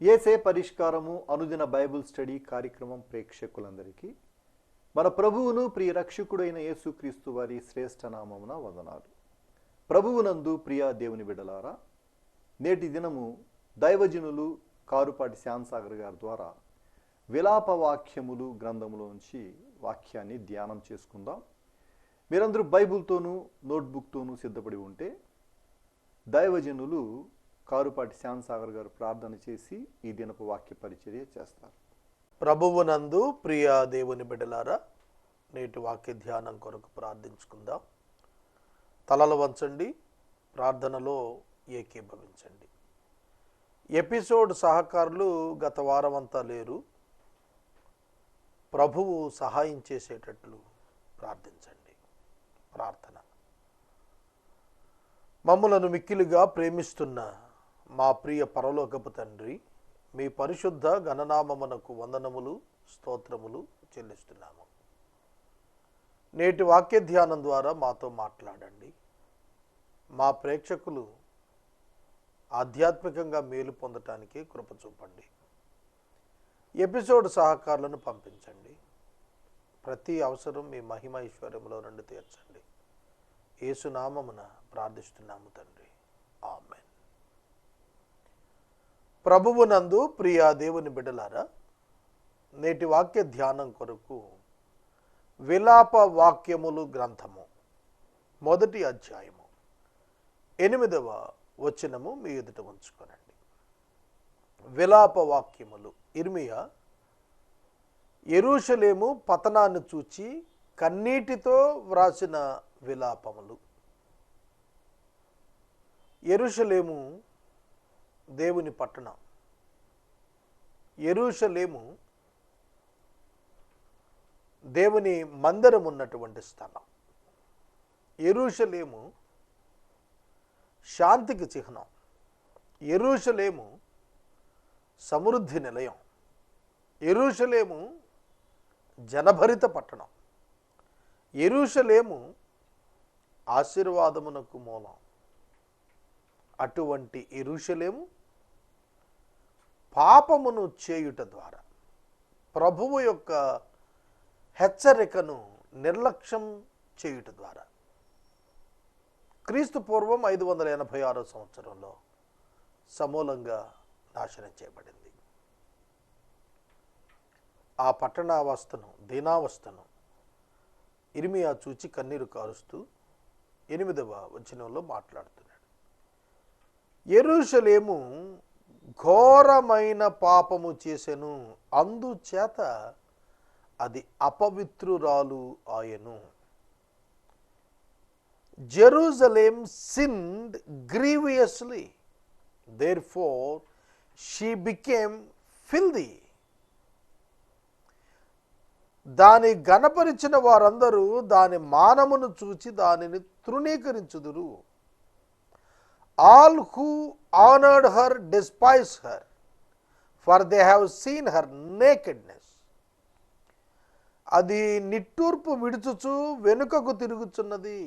యేసే పరిష్కారము అనుదిన Bible study కార్యక్రమం ప్రేక్షకులందరికీ మన ప్రభువును ప్రియ రక్షకుడైన యేసుక్రీస్తు వారి శ్రేష్ఠ నామమున వందనాలు. ప్రభువునందు ప్రియ దేవుని బిడ్డలారా, నేటి దినము దైవజనులు కారుపాటి శ్యాంసాగర్ గారి ద్వారా విలాప వాక్యములు గ్రంథములోంచి వాక్యాన్ని ధ్యానం చేసుకుందాం. మీరందరూ బైబిల్తోనూ నోట్బుక్తోనూ సిద్ధపడి ఉంటే దైవజనులు కారుపాటి శ్యాంసాగర్ గారు ప్రార్థన చేసి ఈ దినపు వాక్య పరిచర్య చేస్తారు. ప్రభువునందు ప్రియ దేవుని బిడ్డలారా, నేటి వాక్య ధ్యానం కొరకు ప్రార్థించుకుందాం. తలలు వంచండి, ప్రార్థనలో ఏకీభవించండి. ఎపిసోడ్ సహకారులు గత వారం అంతా లేరు. ప్రభువు సహాయం చేసేటట్లు ప్రార్థించండి. ప్రార్థన. మమ్ములను మిక్కిలిగా ప్రేమిస్తున్న మా ప్రియ పరలోకపు తండ్రి, మీ పరిశుద్ధ గణనామమునకు వందనములు, స్తోత్రములు చెల్లిస్తున్నాము. నేటి వాక్య ధ్యానం ద్వారా మాతో మాట్లాడండి. మా ప్రేక్షకులు ఆధ్యాత్మికంగా మేలు పొందటానికి కృప చూపండి. ఎపిసోడ్ సహకారులను పంపించండి. ప్రతి అవసరం మీ మహిమ ఐశ్వర్యంలో నుండి తీర్చండి. యేసునామమున ప్రార్థిస్తున్నాము తండ్రి, ఆమేన్. ప్రభువునందు ప్రియ దేవుని బిడ్డలారా, నేటి వాక్య ధ్యానం కొరకు విలాప వాక్యములు గ్రంథము 1వ అధ్యాయము 8వ వచనము మీ ఎదుట ఉంచుకోనండి. విలాప వాక్యములు. ఇర్మియా యెరూషలేము పతనాన్ని చూచి కన్నీటితో వ్రాసిన విలాపములు. యెరూషలేము దేవుని పట్టణం. యెరూషలేము దేవుని మందిరం ఉన్నటువంటి స్థలం. యెరూషలేము శాంతికి చిహ్నం. యెరూషలేము సమృద్ధి నిలయం. యెరూషలేము జనభరిత పట్టణం. యెరూషలేము ఆశీర్వాదమునకు మూలం. అటువంటి యెరూషలేము పాపమును చేయుట ద్వారా, ప్రభువు యొక్క హెచ్చరికను నిర్లక్ష్యం చేయుట ద్వారా క్రీస్తు పూర్వం 586 సంవత్సరంలో సమూలంగా నాశనం చేయబడింది. ఆ పట్టణావస్థను, దీనావస్థను ఇర్మియా చూచి కన్నీరు కారుస్తూ 8వ వచనంలో మాట్లాడుతున్నాడు. యెరూషలేము ఘోరమైన పాపము చేసెను, అందుచేత అది అపవిత్రురాలు ఆయను. Jerusalem sinned grievously, therefore she became filthy. దాని గణపరిచిన వారందరూ దాని మానమును చూచి దానిని తృణీకరించుదురు. All who honored her despise her, for they have seen her nakedness. అది నిట్టూర్పు విడుచుచు వెనుకకు తిరుగుచున్నది.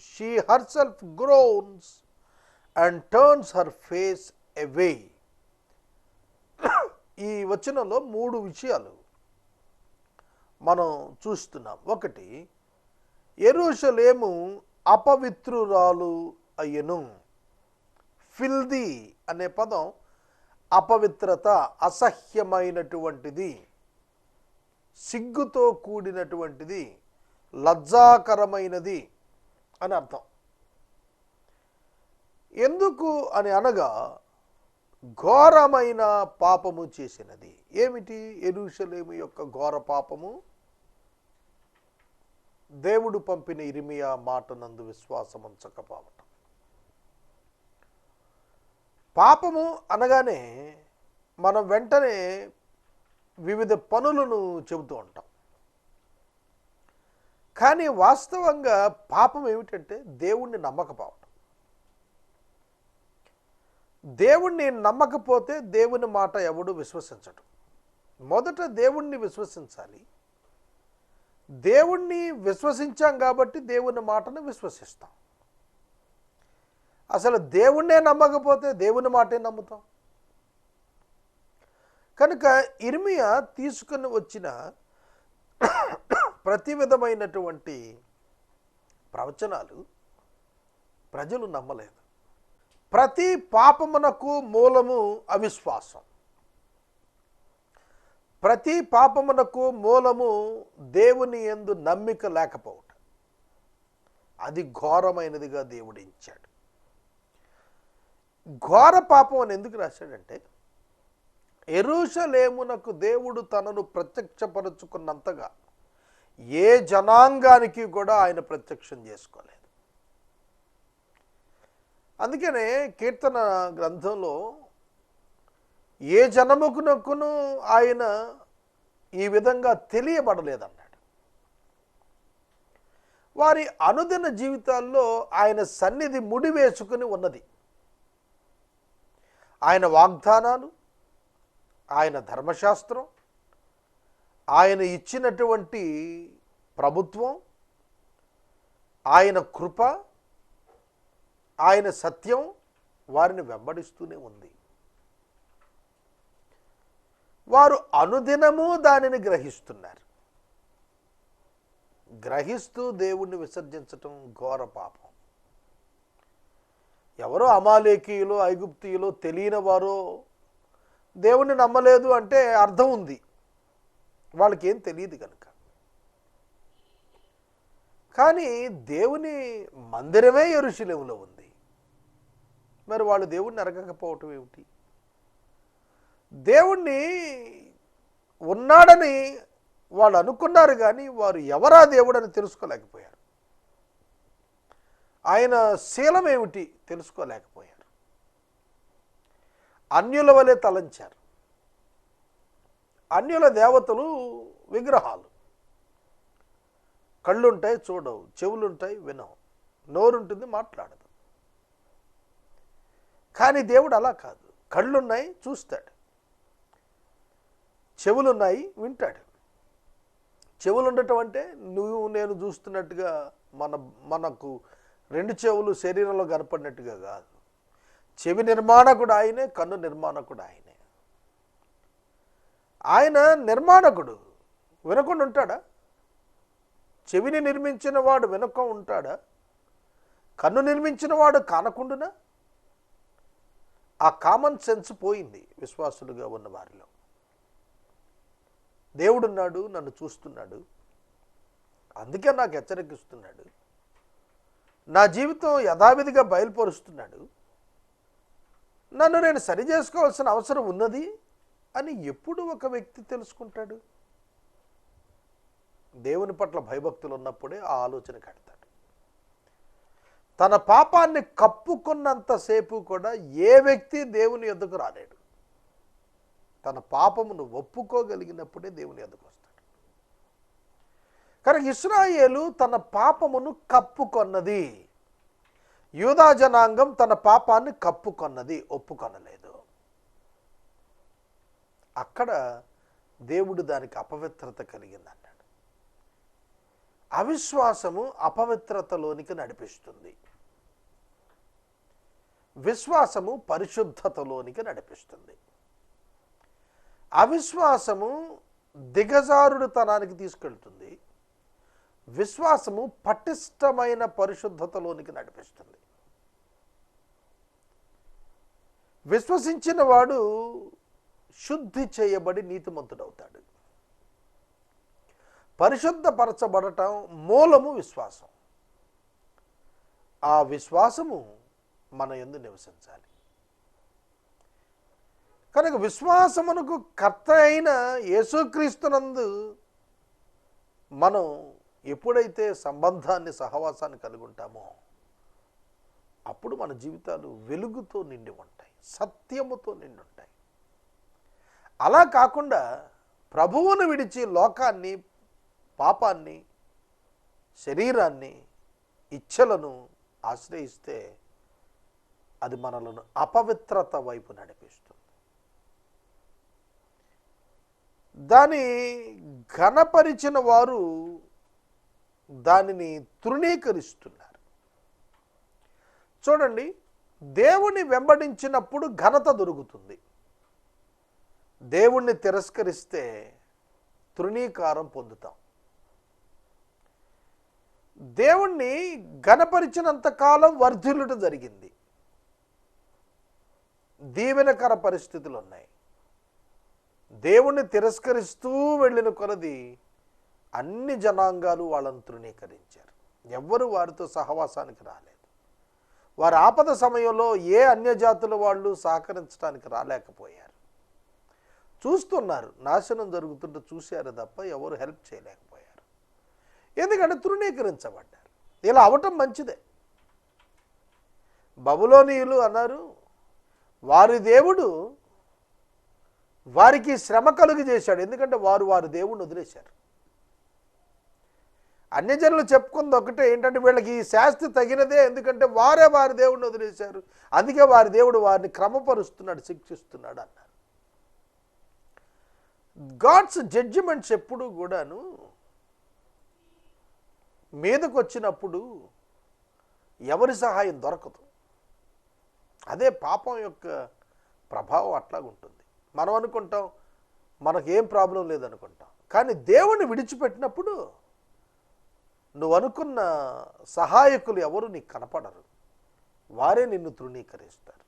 She herself groans and turns her face away. ఈ వచనంలో 3 విషయాలు మనం చూస్తున్నాం. ఒకటి, యెరూషలేము అపవిత్రురాలు అయ్యెను. ఫిల్దీ అనే పదం అపవిత్రత, అసహ్యమైనటువంటిది, సిగ్గుతో కూడినటువంటిది, లజ్జాకరమైనది అని అర్థం. ఎందుకు అని అనగా ఘోరమైన పాపము చేసినది. ఏమిటి యెరూషలేము యొక్క ఘోర పాపము? దేవుడు పంపిన ఇర్మియా మాటనందు విశ్వాసముంచకపోవటం. పాపము అనగానే మనం వెంటనే వివిధ పనులను చెబుతూ ఉంటాం. కానీ వాస్తవంగా పాపం ఏమిటంటే దేవుణ్ణి నమ్మకపోవటం. దేవుణ్ణి నమ్మకపోతే దేవుని మాట ఎవడు విశ్వసించడు. మొదట దేవుణ్ణి విశ్వసించాలి. దేవుణ్ణి విశ్వసించాం కాబట్టి దేవుని మాటను విశ్వసిస్తాం. అసలు దేవుణ్ణే నమ్మకపోతే దేవుని మాటే నమ్ముతాం. కనుక ఇర్మియా తీసుకుని వచ్చిన ప్రతి విధమైనటువంటి ప్రవచనాలు ప్రజలు నమ్మలేదు. ప్రతి పాపమునకు మూలము అవిశ్వాసం. ప్రతి పాపమునకు మూలము దేవుని యందు నమ్మిక లేకపోవటం. అది ఘోరమైనదిగా దేవుడు ఇచ్చాడు. ఘోర పాపం అని ఎందుకు రాశాడంటే, యెరూషలేమునకు దేవుడు తనను ప్రత్యక్షపరుచుకున్నంతగా ఏ జనాంగానికి కూడా ఆయన ప్రత్యక్షం చేసుకోలేదు. అందుకనే కీర్తన గ్రంథంలో ఏ జనముకునకును ఆయన ఈ విధంగా తెలియబడలేదన్నాడు. వారి అనుదిన జీవితాల్లో ఆయన సన్నిధి ముడివేసుకుని ఉన్నది. ఆయన వాగ్దానాలు, ఆయన ధర్మశాస్త్రం, ఆయన ఇచ్చినటువంటి ప్రభుత్వం, ఆయన కృప, ఆయన సత్యం వారిని వెంబడిస్తూనే ఉంది. వారు అనుదినము దానిని గ్రహిస్తున్నారు. గ్రహిస్తూ దేవుణ్ణి విసర్జించటం ఘోర పాపం. ఎవరో అమాలేకీయులో ఐగుప్తీయులో తెలియని వారో దేవుణ్ణి నమ్మలేదు అంటే అర్థం ఉంది, వాళ్ళకి ఏం తెలియదు కనుక. కానీ దేవుని మందిరమే యెరూషలేములో ఉంది. మరి వాళ్ళు దేవుణ్ణి ఎరగకపోవటం ఏమిటి? దేవుణ్ణి ఉన్నాడని వాళ్ళు అనుకున్నారు, కానీ వారు ఎవరా దేవుడని తెలుసుకోలేకపోయారు. ఆయన శీలం ఏమిటి తెలుసుకోలేకపోయారు. అన్యుల వలె తలంచారు. అన్యుల దేవతలు విగ్రహాలు. కళ్ళుంటాయి చూడవు, చెవులుంటాయి వినవు, నోరుంటుంది మాట్లాడదు. కానీ దేవుడు అలా కాదు. కళ్ళున్నాయి చూస్తాడు, చెవులున్నాయి వింటాడు. చెవులు ఉండటం అంటే నువ్వు నేను చూస్తున్నట్టుగా మనకు రెండు చెవులు శరీరంలో కనపడినట్టుగా కాదు. చెవి నిర్మాణకుడు ఆయనే, కన్ను నిర్మాణకుడు ఆయనే. ఆయన నిర్మాణకుడు, వినకుండా ఉంటాడా? చెవిని నిర్మించిన వాడు వినక ఉంటాడా? కన్ను నిర్మించిన వాడు కానకుండునా? ఆ కామన్ సెన్స్ పోయింది విశ్వాసులుగా ఉన్న వారిలో. దేవుడున్నాడు, నన్ను చూస్తున్నాడు, అందుకే నాకు హెచ్చరికిస్తున్నాడు, నా జీవితం యథావిధిగా బయలుపరుస్తున్నాడు, నన్ను నేను సరి చేసుకోవాల్సిన అవసరం ఉన్నది అని ఎప్పుడు ఒక వ్యక్తి తెలుసుకుంటాడు? దేవుని పట్ల భయభక్తులు ఉన్నప్పుడే ఆ ఆలోచన కడతాడు. తన పాపాన్ని కప్పుకున్నంతసేపు కూడా ఏ వ్యక్తి దేవుని యొద్దకు రాలేడు. తన పాపమును ఒప్పుకోగలిగినప్పుడే దేవుని యొద్దకు వస్తాడు. కనుక ఇశ్రాయేలు తన పాపమును కప్పుకొన్నది. యూదా జనాంగం తన పాపాన్ని కప్పుకొన్నది, ఒప్పుకొనలేదు. అక్కడ దేవుడు దానికి అపవిత్రత కలిగిందన్నాడు. అవిశ్వాసము అపవిత్రతలోనికి నడిపిస్తుంది, విశ్వాసము పరిశుద్ధతలోనికి నడిపిస్తుంది. అవిశ్వాసము దిగజారుడుతనానికి తీసుకెళ్తుంది, విశ్వాసము పటిష్టమైన పరిశుద్ధతలోనికి నడిపిస్తుంది. విశ్వసించిన వాడు శుద్ధి చేయబడి నీతిమంతుడవుతాడు. పరిశుద్ధపరచబడటం మూలము విశ్వాసం. ఆ విశ్వాసము మన యందు నివసించాలి. కనుక విశ్వాసమునకు కర్త అయిన యేసుక్రీస్తునందు మనం ఎప్పుడైతే సంబంధాన్ని, సహవాసాన్ని కలిగి ఉంటామో అప్పుడు మన జీవితాలు వెలుగుతో నిండి ఉంటాయి, సత్యముతో నిండి ఉంటాయి. అలా కాకుండా ప్రభువును విడిచి లోకాన్ని, పాపాన్ని, శరీరాన్ని, ఇచ్ఛలను ఆశ్రయిస్తే అది మనలను అపవిత్రత వైపు నడిపిస్తుంది. దాని ఘనపరిచిన వారు దానిని తృణీకరిస్తున్నారు. చూడండి, దేవుని వెంబడించినప్పుడు ఘనత దొరుకుతుంది, దేవుణ్ణి తిరస్కరిస్తే తృణీకారం పొందుతాం. దేవుణ్ణి ఘనపరిచినంత కాలం వర్ధిల్లుట జరిగింది. దీవెనకర పరిస్థితులు ఉన్నాయి. దేవుణ్ణి తిరస్కరిస్తూ వెళ్ళిన కొలది అన్ని జనాంగాలు వాళ్ళని తృణీకరించారు. ఎవ్వరు వారితో సహవాసానికి రాలేదు. వారి ఆపద సమయంలో ఏ అన్యజాతుల వాళ్ళు సహకరించడానికి రాలేకపోయారు. చూస్తున్నారు, నాశనం జరుగుతుంటే చూశారు తప్ప ఎవరు హెల్ప్ చేయలేకపోయారు. ఎందుకంటే తృణీకరించబడ్డారు. ఇలా అవటం మంచిదే. బబులోనీయులు అన్నారు, వారి దేవుడు వారికి శ్రమ కలుగు చేశాడు. ఎందుకంటే వారి దేవుడిని వదిలేశారు. అన్యజనులు చెప్పుకుంది ఒకటే, ఏంటంటే వీళ్ళకి ఈ శాస్తి తగినదే, ఎందుకంటే వారే వారి దేవుడిని వదిలేశారు, అందుకే వారి దేవుడు వారిని క్రమపరుస్తున్నాడు, శిక్షిస్తున్నాడు అన్నారు. గాడ్స్ జడ్జిమెంట్స్ ఎప్పుడు కూడాను మీదకు వచ్చినప్పుడు ఎవరి సహాయం దొరకదు. అదే పాపం యొక్క ప్రభావం అట్లాగుంటుంది. మనం అనుకుంటాం మనకేం ప్రాబ్లం లేదనుకుంటాం, కానీ దేవుణ్ణి విడిచిపెట్టినప్పుడు నువ్వు అనుకున్న సహాయకులు ఎవరు నీకు కనపడరు, వారే నిన్ను తృణీకరిస్తారు.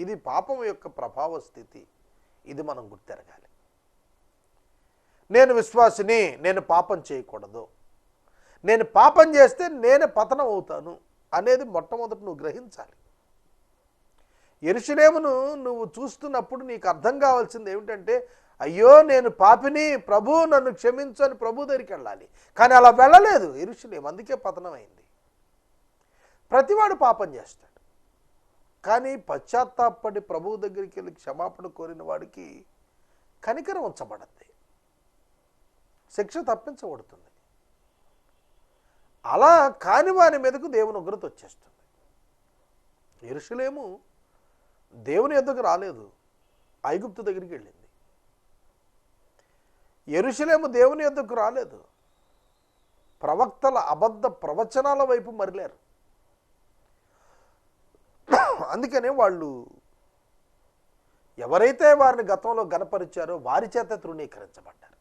ఇది పాపం యొక్క ప్రభావ స్థితి. ఇది మనం గుర్తెరగాలి. నేను విశ్వాసిని, నేను పాపం చేయకూడదు, నేను పాపం చేస్తే నేనే పతనం అవుతాను అనేది మొట్టమొదటి నువ్వు గ్రహించాలి. యెరూషలేమును నువ్వు చూస్తున్నప్పుడు నీకు అర్థం కావాల్సింది ఏమిటంటే, అయ్యో నేను పాపిని, ప్రభు నన్ను క్షమించు అని ప్రభు దగ్గరికి వెళ్ళాలి. కానీ అలా వెళ్ళలేదు యెరూషలేము, అందుకే పతనమైంది. ప్రతివాడు పాపం చేస్తాడు, కానీ పశ్చాత్తాపడి ప్రభువు దగ్గరికి వెళ్ళి క్షమాపణ కోరిన వాడికి కనికరం ఉంచబడద్ది, శిక్ష తప్పించబడుతుంది. అలా కాని వారి మీదకు దేవుని ఉగ్రత వచ్చేస్తుంది. యెరూషలేము దేవుని యొద్దకు రాలేదు, ఐగుప్తు దగ్గరికి వెళ్ళింది. యెరూషలేము దేవుని యొద్దకు రాలేదు, ప్రవక్తల అబద్ధ ప్రవచనాల వైపు మరలేరు. అందుకనే వాళ్ళు ఎవరైతే వారిని గతంలో గణపరిచారో వారి చేత తృణీకరించబడ్డారు.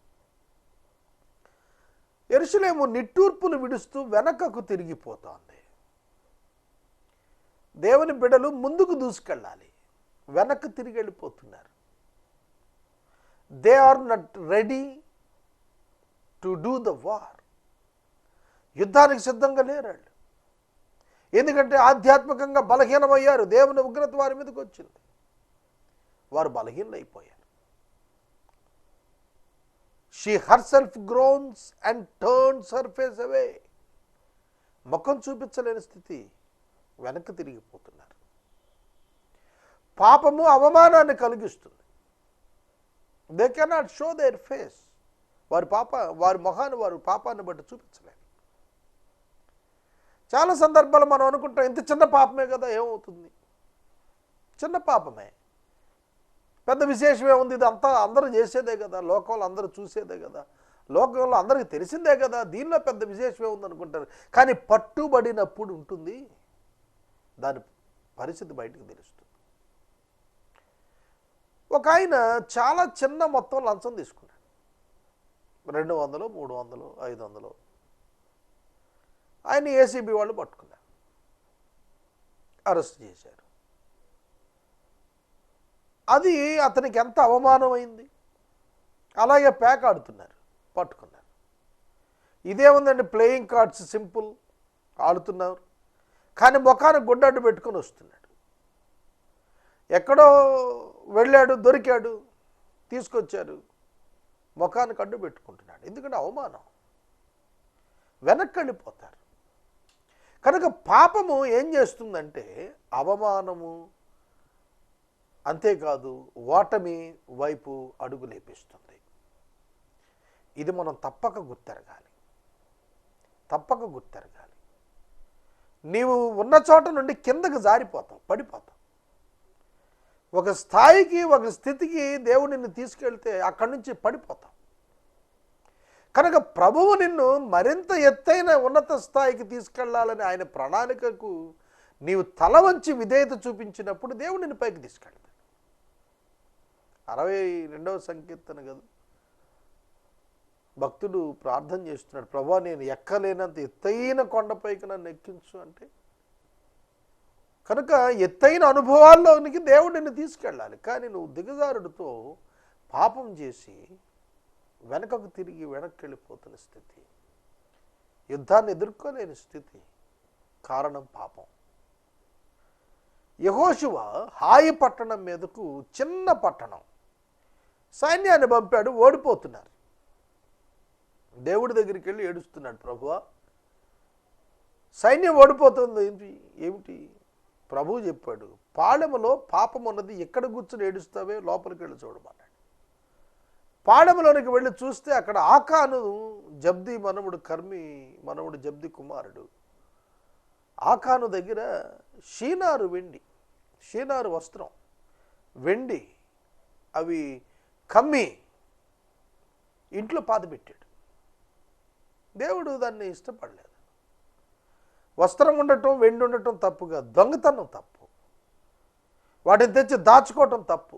యెరూషలేము నిట్టూర్పులు విడుస్తూ వెనకకు తిరిగిపోతోంది. దేవుని బిడ్డలు ముందుకు దూసుకెళ్ళాలి, వెనక్కి తిరిగి వెళ్ళిపోతున్నారు. They are not ready to do the war. యుద్ధానికి సిద్ధంగా లేరు వాళ్ళు. ఎందుకంటే ఆధ్యాత్మికంగా బలహీనమయ్యారు. దేవుని ఉగ్రత వారి మీదకి వచ్చింది, వారు బలహీనైపోయారు. She herself groans and turns her face away. ముఖం చూపించలేని స్థితి, వెనక్కి తిరిగిపోతున్నారు. పాపము అవమానాన్ని కలిగిస్తుంది. They cannot show their face. వారి మొహాన్ని వారు పాపాన్ని బట్టి చూపించలేరు. చాలా సందర్భాలు మనం అనుకుంటాం ఇంత చిన్న పాపమే కదా, ఏమవుతుంది, చిన్న పాపమే, పెద్ద విశేషమే ఉంది, ఇది అంతా అందరూ చేసేదే కదా, లోకంలో అందరూ చూసేదే కదా, లోకంలో అందరికీ తెలిసిందే కదా, దీనిలో పెద్ద విశేషమే ఉంది అనుకుంటారు. కానీ పట్టుబడినప్పుడు ఉంటుంది, దాని పరిస్థితి బయటకు తెలుస్తుంది. ఒక ఆయన చాలా చిన్న మొత్తం లంచం తీసుకున్నాడు, 200, 300, 500. ఆయన ఏసీబీ వాళ్ళు పట్టుకున్నారు, అరెస్ట్ చేశారు. అది అతనికి ఎంత అవమానమైంది. అలాగే ప్యాక్ ఆడుతున్నారు, పట్టుకున్నారు. ఇదేముందండి, ప్లేయింగ్ కార్డ్స్ సింపుల్ ఆడుతున్నారు, కానీ ముఖానికి గుడ్డడ్డు పెట్టుకొని వస్తున్నాడు. ఎక్కడో వెళ్ళాడు, దొరికాడు, తీసుకొచ్చారు, ముఖానికి అడ్డు పెట్టుకుంటున్నాడు. ఎందుకంటే అవమానం, వెనక్కి వెళ్ళిపోతారు. కనుక పాపము ఏం చేస్తుందంటే అవమానము, అంతేకాదు ఓటమి వైపు అడుగు లేపిస్తుంది. ఇది మనం తప్పక గుర్తెరగాలి, తప్పక గుర్తెరగాలి. నీవు ఉన్న చోట నుండి కిందకు జారిపోతావు, పడిపోతావు. ఒక స్థాయికి, ఒక స్థితికి దేవుడు నిన్ను తీసుకెళ్తే అక్కడి నుంచి పడిపోతావు. కనుక ప్రభువు నిన్ను మరింత ఎత్తైన ఉన్నత స్థాయికి తీసుకెళ్లాలని ఆయన ప్రణాళికకు నీవు తల వంచి విధేయత చూపించినప్పుడు దేవుడు నిన్ను పైకి తీసుకెళ్తాడు. 62వ సంకీర్తన కదా, భక్తుడు ప్రార్థన చేస్తున్నాడు, ప్రభువా నేను ఎక్కలేనంత ఎత్తైన కొండపైకి నన్ను ఎక్కించు అంటే. కనుక ఎత్తైన అనుభవాల్లోనికి దేవుడు నిన్ను తీసుకెళ్ళాలి. కానీ నువ్వు దిగజారుడితో పాపం చేసి వెనకకు తిరిగి వెనక్కి వెళ్ళిపోతున్న స్థితి, యుద్ధాన్ని ఎదుర్కోలేని స్థితి, కారణం పాపం. యెహోషువ హాయి పట్టణం మీదకు, చిన్న పట్టణం, సైన్యాన్ని పంపాడు, ఓడిపోతున్నారు. దేవుడి దగ్గరికి వెళ్ళి ఏడుస్తున్నాడు, ప్రభువా సైన్యం ఓడిపోతుంది ఏమిటి? ప్రభువు చెప్పాడు, పాళెములో పాపం ఉన్నది, ఎక్కడ కూర్చుని ఏడుస్తావే లోపలికి వెళ్ళి చూడమన్నాడు. పాళెములోనికి వెళ్ళి చూస్తే అక్కడ ఆకాను, జబ్ది మనవుడు, కర్మి మనవుడు జబ్ది కుమారుడు, ఆకాను దగ్గర షీనారు వెండి, షీనారు వస్త్రం, వెండి అవి కమ్మి ఇంట్లో పాతిపెట్టాడు. దేవుడు దాన్ని ఇష్టపడలేదు. వస్త్రం ఉండటం, వెండి ఉండటం తప్పుగా, దొంగతనం తప్పు, వాటిని తెచ్చి దాచుకోవటం తప్పు.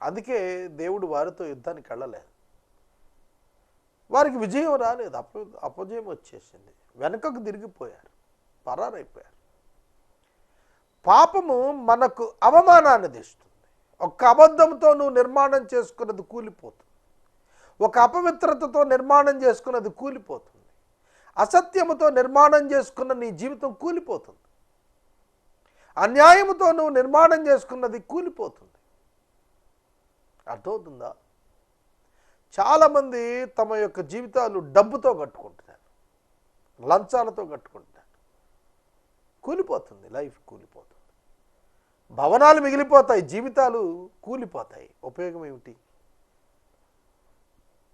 అందుకే దేవుడు వారితో యుద్ధానికి వెళ్ళలేదు. వారికి విజయం రాలేదు, అపజయం వచ్చేసింది, వెనకకు తిరిగిపోయారు, పరారైపోయారు. పాపము మనకు అవమానాన్ని తెస్తుంది. ఒక్క అబద్ధంతో నువ్వు నిర్మాణం చేసుకున్నది కూలిపోతుంది, ఒక అపవిత్రతతో నిర్మాణం చేసుకున్నది కూలిపోతుంది, అసత్యముతో నిర్మాణం చేసుకున్న నీ జీవితం కూలిపోతుంది, అన్యాయముతో నువ్వు నిర్మాణం చేసుకున్నది కూలిపోతుంది. అర్థమవుతుందా? చాలామంది తమ యొక్క జీవితాలు డబ్బుతో కట్టుకుంటున్నారు, లంచాలతో కట్టుకుంటున్నారు, కూలిపోతుంది, లైఫ్ కూలిపోతుంది, భవనాలు మిగిలిపోతాయి, జీవితాలు కూలిపోతాయి. ఉపయోగం ఏమిటి?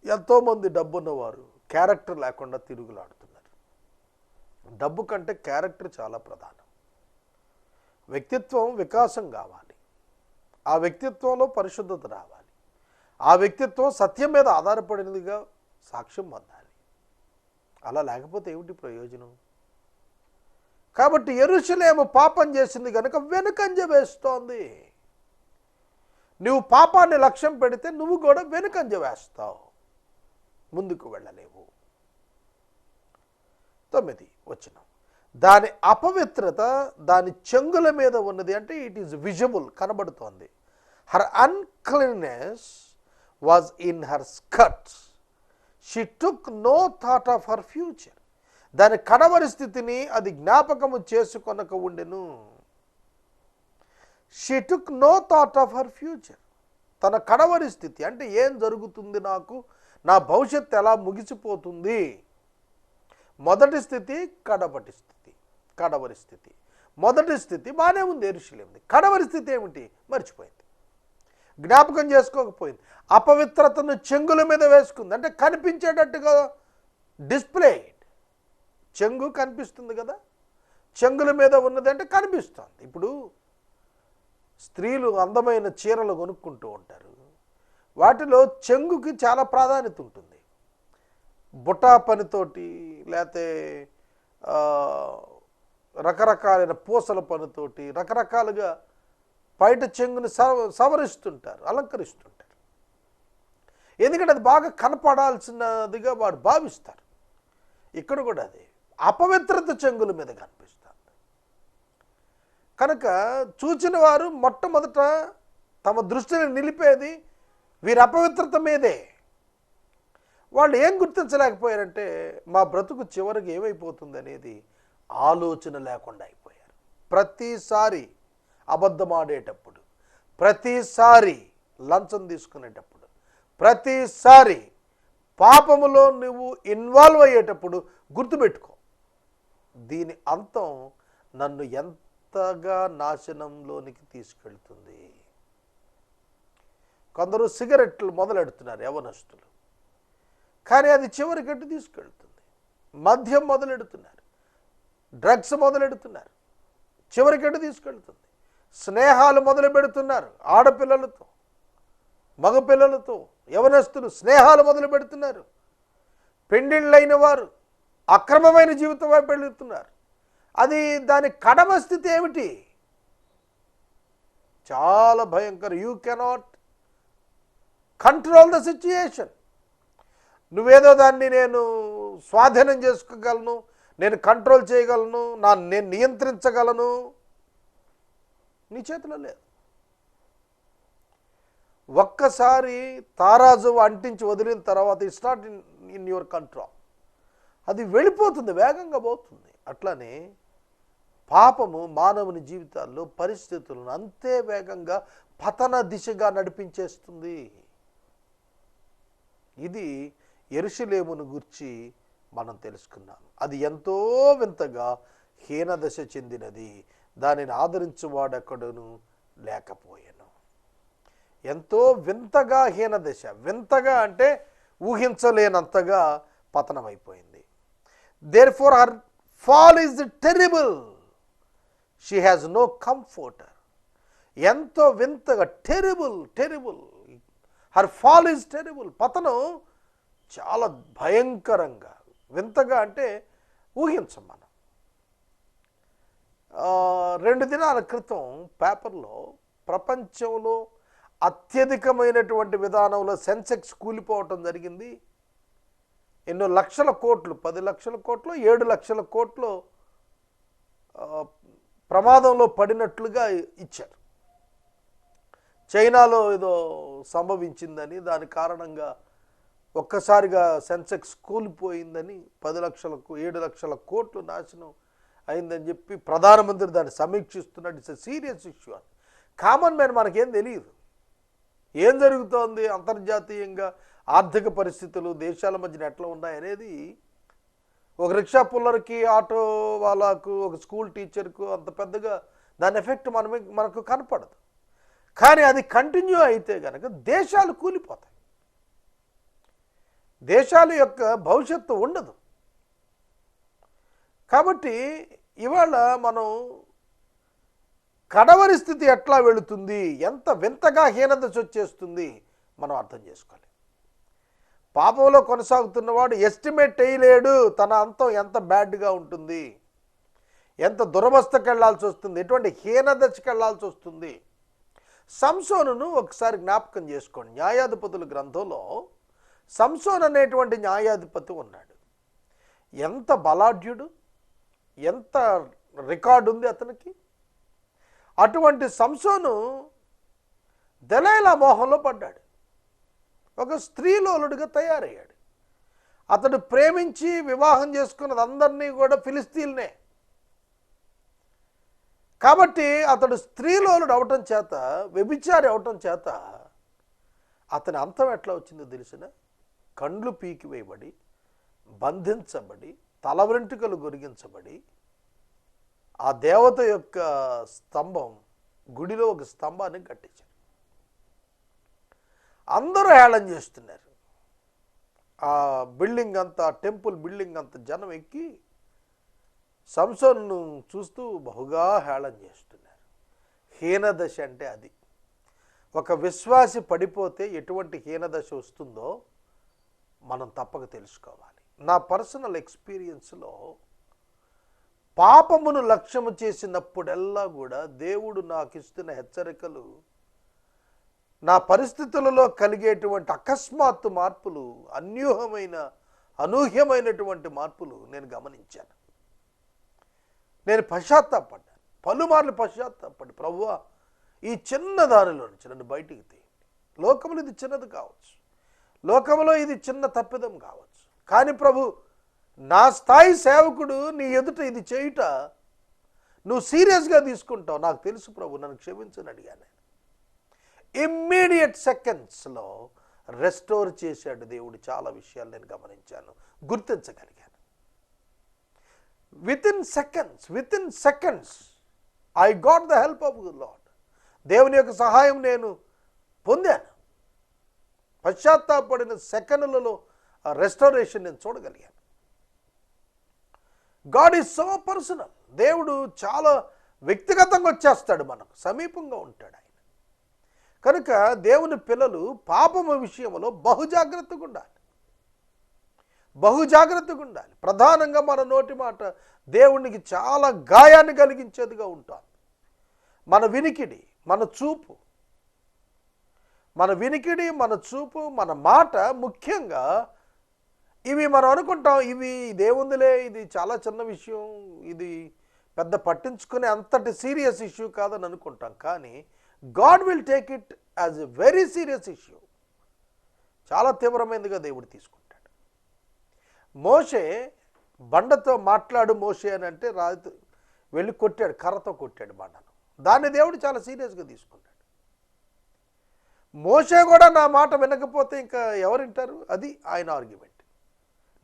ఎంతోమంది డబ్బున్నవారు క్యారెక్టర్ లేకుండా తిరుగులాడుతున్నారు. డబ్బు కంటే క్యారెక్టర్ చాలా ప్రధానం. వ్యక్తిత్వం వికాసం కావాలి, ఆ వ్యక్తిత్వంలో పరిశుద్ధత రావాలి, ఆ వ్యక్తిత్వం సత్యం మీద ఆధారపడినదిగా సాక్ష్యం పొందాలి. అలా లేకపోతే ఏమిటి ప్రయోజనం? కాబట్టి యెరూషలేము పాపం చేసింది కనుక వెనుకంజ వేస్తోంది. నువ్వు పాపాన్ని లక్ష్యం పెడితే నువ్వు కూడా వెనుకంజ వేస్తావు, ముందుకు వెళ్ళలేవు. 9 వచనం, దాని అపవిత్రత దాని చెంగుల మీద ఉన్నది, అంటే ఇట్ ఈస్ విజిబుల్, కనబడుతోంది. Her uncleanness was in her skirts, she took no thought of her future. దాని కడవరి స్థితిని అది జ్ఞాపకము చేసుకొనక ఉండెను. She took no thought of her future, తన కడవరి స్థితి అంటే ఏం జరుగుతుంది, నాకు నా భవిష్యత్తు ఎలా ముగిసిపోతుంది. మొదటి స్థితి, కడపటి స్థితి, కడవరి స్థితి. మొదటి స్థితి బాగానే ఉంది, యెరూషలేముది. కడవరి స్థితి ఏమిటి? మర్చిపోయింది, జ్ఞాపకం చేసుకోకపోయింది, అపవిత్రతను చెంగుల మీద వేసుకుంది. అంటే కనిపించేటట్టుగా డిస్ప్లేడ్, చెంగు కనిపిస్తుంది కదా, చెంగుల మీద ఉన్నది అంటే కనిపిస్తుంది. ఇప్పుడు స్త్రీలు అందమైన చీరలు కొనుక్కుంటూ ఉంటారు, వాటిలో చెంగుకి చాలా ప్రాధాన్యత ఉంటుంది. బుటా పనితోటి, లేకపోతే రకరకాలైన పూసల పనితోటి రకరకాలుగా బయట చెంగుని సవరిస్తుంటారు, అలంకరిస్తుంటారు. ఎందుకంటే అది బాగా కనపడాల్సినదిగా వాడు భావిస్తారు. ఇక్కడ కూడా అది అపవిత్రత చెంగుల మీద కనిపిస్తుంది. కనుక చూచిన వారు మొట్టమొదట తమ దృష్టిని నిలిపేది వీరి అపవిత్రత మీదే. వాళ్ళు ఏం గుర్తించలేకపోయారంటే మా బ్రతుకు చివరికి ఏమైపోతుంది అనేది ఆలోచన లేకుండా అయిపోయారు. ప్రతిసారి అబద్ధమాడేటప్పుడు, ప్రతిసారి లంచం తీసుకునేటప్పుడు, ప్రతిసారి పాపములో నువ్వు ఇన్వాల్వ్ అయ్యేటప్పుడు గుర్తుపెట్టుకో, దీని అంతం నన్ను ఎంతగా నాశనంలోనికి తీసుకెళ్తుంది. కొందరు సిగరెట్లు మొదలెడుతున్నారు యవనస్తులు, కానీ అది చివరికట్టు తీసుకెళ్తుంది. మద్యం మొదలెడుతున్నారు, డ్రగ్స్ మొదలెడుతున్నారు, చివరికట్టు తీసుకెళ్తుంది. స్నేహాలు మొదలు పెడుతున్నారు, ఆడపిల్లలతో మగపిల్లలతో యవనస్తులు స్నేహాలు మొదలు పెడుతున్నారు. పెండిళ్ళైన వారు అక్రమమైన జీవితం వైపు వెళుతున్నారు. అది దాని కడమ స్థితి ఏమిటి? చాలా భయంకరం. You cannot control the situation. నువ్వేదో దాన్ని నేను స్వాధీనం చేసుకోగలను, నేను కంట్రోల్ చేయగలను, నేను నియంత్రించగలను, నీ చేతిలో లేదు. ఒక్కసారి తారాజు అంటించి వదిలిన తర్వాత it's not in your control. అది వెళ్ళిపోతుంది, వేగంగా పోతుంది. అట్లానే పాపము మానవుని జీవితాల్లో పరిస్థితులను అంతే వేగంగా పతన దిశగా నడిపించేస్తుంది. ఇది యెరూషలేమును గూర్చి మనం తెలుసుకున్నాం. అది ఎంతో వింతగా హీనదశ చెందినది, దానిని ఆదరించువాడెక్కడును లేకపోయాను. ఎంతో వింతగా హీనదశ, వింతగా అంటే ఊహించలేనంతగా పతనమైపోయింది. Therefore her fall is terrible, she has no comforter. ఎంతో వింతగా, terrible, her fall is terrible. పతనం చాలా భయంకరంగా, వింతగా అంటే ఊహించం మనం. 2 దినాల క్రితం పేపర్లో ప్రపంచంలో అత్యధికమైనటువంటి విధానంలో సెన్సెక్స్ కూలిపోవటం జరిగింది. ఎన్నో లక్షల కోట్లు, 10 లక్షల కోట్లు, 7 లక్షల కోట్లు ప్రమాదంలో పడినట్లుగా ఇచ్చారు. చైనాలో ఏదో సంభవించిందని, దాని కారణంగా ఒక్కసారిగా సెన్సెక్స్ కూలిపోయిందని, 10 లక్షలకు 7 లక్షల కోట్లు నాశనం అయిందని చెప్పి ప్రధానమంత్రి దాన్ని సమీక్షిస్తున్నాడు. It's a serious issue. Common man మనకేం తెలియదు ఏం జరుగుతోంది, అంతర్జాతీయంగా ఆర్థిక పరిస్థితులు దేశాల మధ్యన ఎట్లా ఉన్నాయనేది ఒక రిక్షా పుల్లర్కి, ఆటో వాళ్ళకు, ఒక స్కూల్ టీచర్కు అంత పెద్దగా దాని ఎఫెక్ట్ మనకు కనపడదు. కానీ అది కంటిన్యూ అయితే కనుక దేశాలు కూలిపోతాయి, దేశాల యొక్క భవిష్యత్తు ఉండదు. కాబట్టి ఇవాళ మనం కడవరి స్థితి ఎట్లా వెళుతుంది, ఎంత వింతగా హీనదశ వచ్చేస్తుంది మనం అర్థం చేసుకోవాలి. పాపంలో కొనసాగుతున్నవాడు ఎస్టిమేట్ చేయలేడు తన అంతం ఎంత బ్యాడ్గా ఉంటుంది, ఎంత దురవస్థకి వెళ్లాల్సి వస్తుంది, ఎటువంటి హీనదశకి వెళ్లాల్సి వస్తుంది. సంసోనును ఒకసారి జ్ఞాపకం చేసుకోండి. న్యాయాధిపతుల గ్రంథంలో సంసోన్ అనేటువంటి న్యాయాధిపతి ఉన్నాడు. ఎంత బలాఢ్యుడు, ఎంత రికార్డు ఉంది అతనికి. అటువంటి సంసోను దెలైలా మోహంలో పడ్డాడు, ఒక స్త్రీలోలుడిగా తయారయ్యాడు. అతడు ప్రేమించి వివాహం చేసుకున్నది అందరినీ కూడా ఫిలిస్తీన్లనే. కాబట్టి అతడు స్త్రీలోలుడు అవటం చేత, వ్యభిచారి అవటం చేత అతని అంతం ఎట్లా వచ్చిందో తెలిసిన, కండ్లు పీకివేయబడి, బంధించబడి, తల వెంట్రుకలు గొరిగించబడి, ఆ దేవత యొక్క స్తంభం, గుడిలో ఒక స్తంభాన్ని కట్టించారు. అందరూ హేళన చేస్తున్నారు. ఆ బిల్డింగ్ అంతా, టెంపుల్ బిల్డింగ్ అంతా జనం ఎక్కి సంసోన్ను చూస్తూ బహుగా హేళన చేస్తున్నారు. హీనదశ అంటే అది. ఒక విశ్వాసి పడిపోతే ఎటువంటి హీనదశ వస్తుందో మనం తప్పక తెలుసుకోవాలి. నా పర్సనల్ ఎక్స్పీరియన్స్లో పాపమును లక్ష్యము చేసినప్పుడెల్లా కూడా దేవుడు నాకు ఇస్తున్న హెచ్చరికలు, నా పరిస్థితులలో కలిగేటువంటి అకస్మాత్తు మార్పులు, అనూహ్యమైనటువంటి మార్పులు నేను గమనించాను. నేను పశ్చాత్తాపడ్డాను, పలుమార్లు పశ్చాత్తాపడి, ప్రభువా ఈ చిన్న దానిలో నుంచి నన్ను బయటికి తీయండి. లోకములో ఇది చిన్నది కావచ్చు, లోకంలో ఇది చిన్న తప్పిదం కావచ్చు, కానీ ప్రభు నా స్థాయి సేవకుడు నీ ఎదుట ఇది చేయుట నువ్వు సీరియస్గా తీసుకుంటావు, నాకు తెలుసు ప్రభు, నన్ను క్షమించని అడిగాను. ఇమ్మీడియట్ సెకండ్స్లో రెస్టోర్ చేశాడు దేవుడు. చాలా విషయాలు నేను గమనించాను, గుర్తించగలిగాను. Within seconds I got the help of the lord. దేవుని యొక్క సహాయం నేను పొందాను. పశ్చాత్తాపడిన సెకండ్లలో ఆ రెస్టోరేషన్ నేను చూడగలిగాను. God is so personal. దేవుడు చాలా వ్యక్తిగతంగా వచ్చేస్తాడు, మనకు సమీపంగా ఉంటాడు ఆయన. కనుక దేవుని పిల్లలు పాపము విషయంలో బహుజాగ్రత్తగా ఉండాలి. ప్రధానంగా మన నోటి మాట దేవునికి చాలా గాయాన్ని కలిగించేదిగా ఉంటాం. మన వినికిడి, మన చూపు, మన వినికిడి, మన చూపు, మన మాట, ముఖ్యంగా ఇవి మనం అనుకుంటాం ఇవి ఇదేముందిలే, ఇది చాలా చిన్న విషయం, ఇది పెద్ద పట్టించుకునే అంతటి సీరియస్ ఇష్యూ కాదని అనుకుంటాం. కానీ God will take it as a very serious issue. చాలా తీవ్రమైనదిగా దేవుడు తీసుకుంటాడు. మోషే బండతో మాట్లాడు మోషే అని అంటే రాజు వెళ్ళి కొట్టాడు, కర్రతో కొట్టాడు బండను. దాన్ని దేవుడు చాలా సీరియస్గా తీసుకున్నాడు. మోషే కూడా నా మాట వినకపోతే ఇంకా ఎవరు వింటారు? అది ఆయన ఆర్గ్యుమెంట్.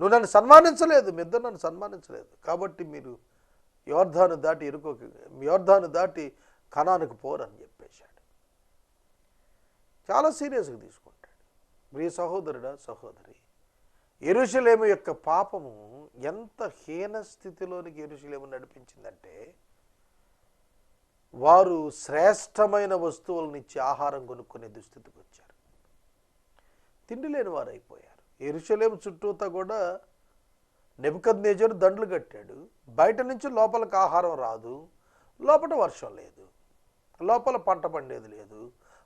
నువ్వు నన్ను సన్మానించలేదు, మీ ఇద్దరు నన్ను సన్మానించలేదు, కాబట్టి మీరు యోర్ధాను దాటి కనానుకు పోరని చెప్పేశాడు. చాలా సీరియస్గా తీసుకుంటాడు. ప్రియ సహోదరుడా, సహోదరి, యెరూషలేము యొక్క పాపము ఎంత హీన స్థితిలోనికి యెరూషలేము నడిపించిందంటే, వారు శ్రేష్టమైన వస్తువులను ఇచ్చి ఆహారం కొనుక్కునే దుస్థితికి వచ్చారు. తిండి లేని వారు అయిపోయారు. యెరూషలేము చుట్టూతా కూడా నెబుకద్నెజరు దండ్లు కట్టాడు. బయట నుంచి లోపలికి ఆహారం రాదు, లోపల వర్షం లేదు, లోపల పంట పండేది లేదు,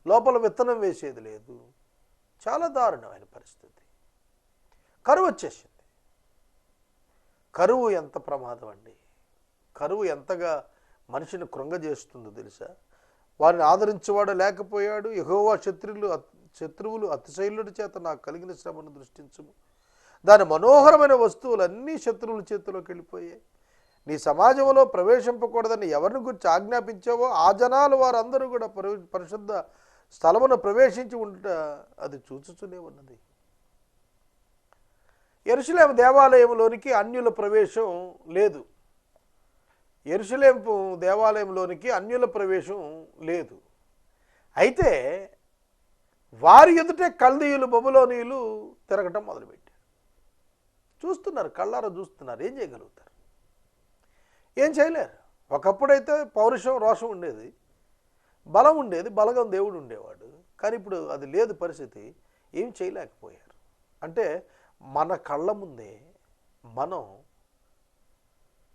లోపల విత్తనం వేసేది లేదు. చాలా దారుణమైన పరిస్థితి. కరువు వచ్చేసింది. కరువు ఎంత ప్రమాదం అండి! కరువు ఎంతగా మనిషిని కృంగజేస్తుందో తెలుసా? వారిని ఆదరించేవాడు లేకపోయాడు. యెహోవా శత్రువులు అతిశైలుడి చేత నాకు కలిగిన శ్రమను దృష్టించుము. దాని మనోహరమైన వస్తువులన్నీ శత్రువుల చేతిలోకి వెళ్ళిపోయాయి. నీ సమాజంలో ప్రవేశింపకూడదని ఎవరిని గురించి ఆజ్ఞాపించావో ఆ జనాలు వారందరూ కూడా పరిశుద్ధ స్థలమును ప్రవేశించి ఉంట అది చూచుతూనే ఉన్నది. యెరూషలేము దేవాలయంలోనికి అన్యుల ప్రవేశం లేదు. యెరూషలేము దేవాలయంలోనికి అన్యుల ప్రవేశం లేదు. అయితే వారి ఎదుటే కల్దీయులు, బబులోనీయులు తిరగటం మొదలుపెట్టారు. చూస్తున్నారు, కళ్ళారా చూస్తున్నారు. ఏం చేయగలుగుతారు? ఏం చేయలేరు. ఒకప్పుడైతే పౌరుషం, రోషం ఉండేది, బలం ఉండేది, బలగం దేవుడు ఉండేవాడు. కానీ ఇప్పుడు అది లేదు పరిస్థితి. ఏం చేయలేకపోయారు. అంటే మన కళ్ళ ముందే మనం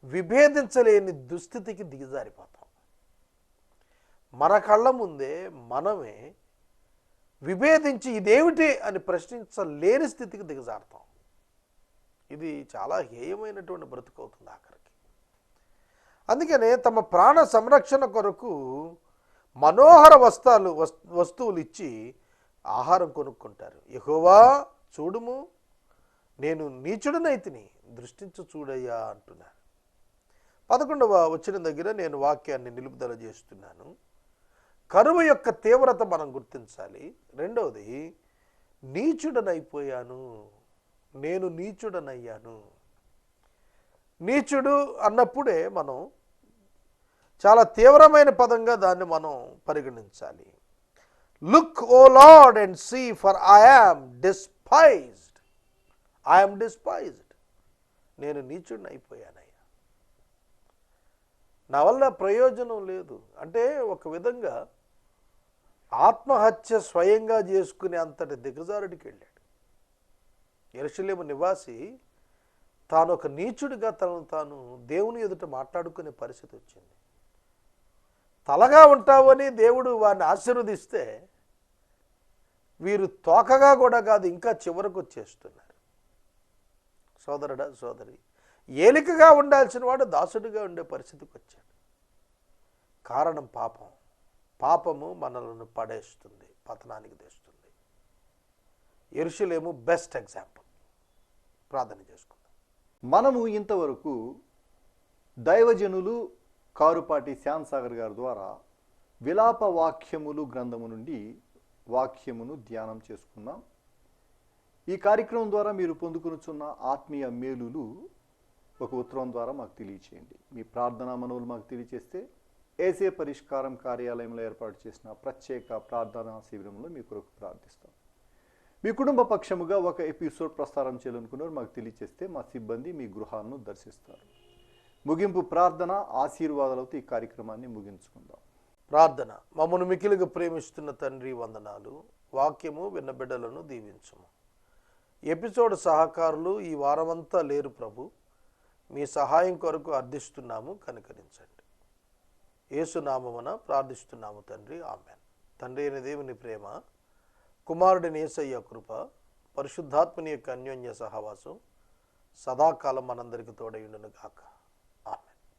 విభేదించలేని దుస్థితికి దిగజారిపోతాం. మన కళ్ళ ముందే మనమే విభేదించి ఇదేమిటి అని ప్రశ్నించలేని స్థితికి దిగజారుతాం. ఇది చాలా హేయమైనటువంటి బ్రతుకు అవుతుంది ఆఖరికి. అందుకనే తమ ప్రాణ సంరక్షణ కొరకు మనోహర వస్తువులు ఇచ్చి ఆహారం కొనుక్కుంటారు. యెహోవా చూడుము, నేను నీచుడనైతిని, దృష్టించు చూడయ్యా అంటున్నారు. 11వ వచనం దగ్గర నేను వాక్యాన్ని నిలుపుదల చేస్తున్నాను. కరువు యొక్క తీవ్రత మనం గుర్తించాలి. రెండవది, నీచుడనైపోయాను, నేను నీచుడనయ్యాను. నీచుడు అన్నప్పుడే మనం చాలా తీవ్రమైన పదంగా దాన్ని మనం పరిగణించాలి. Look O lord and see, for I am despised. నేను నీచుడిని అయిపోయానయ్యా, నా వల్ల ప్రయోజనం లేదు. అంటే ఒక విధంగా ఆత్మహత్య స్వయంగా చేసుకునే అంతటి దిగజారుడికి వెళ్ళాడు. యెరూషలేము నివాసి తాను ఒక నీచుడిగా తనను తాను దేవుని ఎదుట మాట్లాడుకునే పరిస్థితి వచ్చింది. తలగా ఉంటావని దేవుడు వారిని ఆశీర్వదిస్తే వీరు తోకగా కూడా కాదు, ఇంకా చివరకు వచ్చేస్తున్నారు. సోదరుడా, సోదరి, ఏలికగా ఉండాల్సిన వాడు దాసుడిగా ఉండే పరిస్థితికి వచ్చాడు. కారణం పాపం. పాపము మనలను పడేస్తుంది, పతనానికి తెస్తుంది. యెరూషలేము బెస్ట్ ఎగ్జాంపుల్. ప్రార్థన చేసుకుందాం. మనము ఇంతవరకు దైవజనులు కారుపాటి శ్యామ్సాగర్ గారి ద్వారా విలాప వాక్యములు గ్రంథము నుండి వాక్యమును ధ్యానం చేసుకున్నాం. ఈ కార్యక్రమం ద్వారా మీరు పొందుకునుచున్న ఆత్మీయ మేలులు ఒక ఉత్తరం ద్వారా మాకు తెలియచేయండి. మీ ప్రార్థనా మనవులు మాకు తెలియచేస్తే ఏసే పరిష్కారం కార్యాలయంలో ఏర్పాటు చేసిన ప్రత్యేక ప్రార్థనా శిబిరంలో మీ కొరకు ప్రార్థిస్తాం. మీ కుటుంబ పక్షముగా ఒక ఎపిసోడ్ ప్రసారం చేయాలనుకున్నారు మాకు తెలియచేస్తే మా సిబ్బంది మీ గృహాలను దర్శిస్తారు. ముగింపు ప్రార్థన ఆశీర్వాదాలతో ఈ కార్యక్రమాన్ని ముగించుకుందాం. ప్రార్థన. మమ్మను మికిలిగా ప్రేమిస్తున్న తండ్రి, వందనాలు. వాక్యము విన్న బిడ్డలను దీవించుము. ఎపిసోడ్ సహకారులు ఈ వారమంతా లేరు ప్రభు. మీ సహాయం కొరకు అర్థిస్తున్నాము, కనికరించండి. యేసునామమున ప్రార్థిస్తున్నాము తండ్రి, ఆమేన్. తండ్రి అయిన దేవుని ప్రేమ, కుమారుడిని యేసయ్య కృప, పరిశుద్ధాత్మని యొక్క అన్యోన్య సహవాసం సదాకాలం మనందరికి తోడయుండును గాక.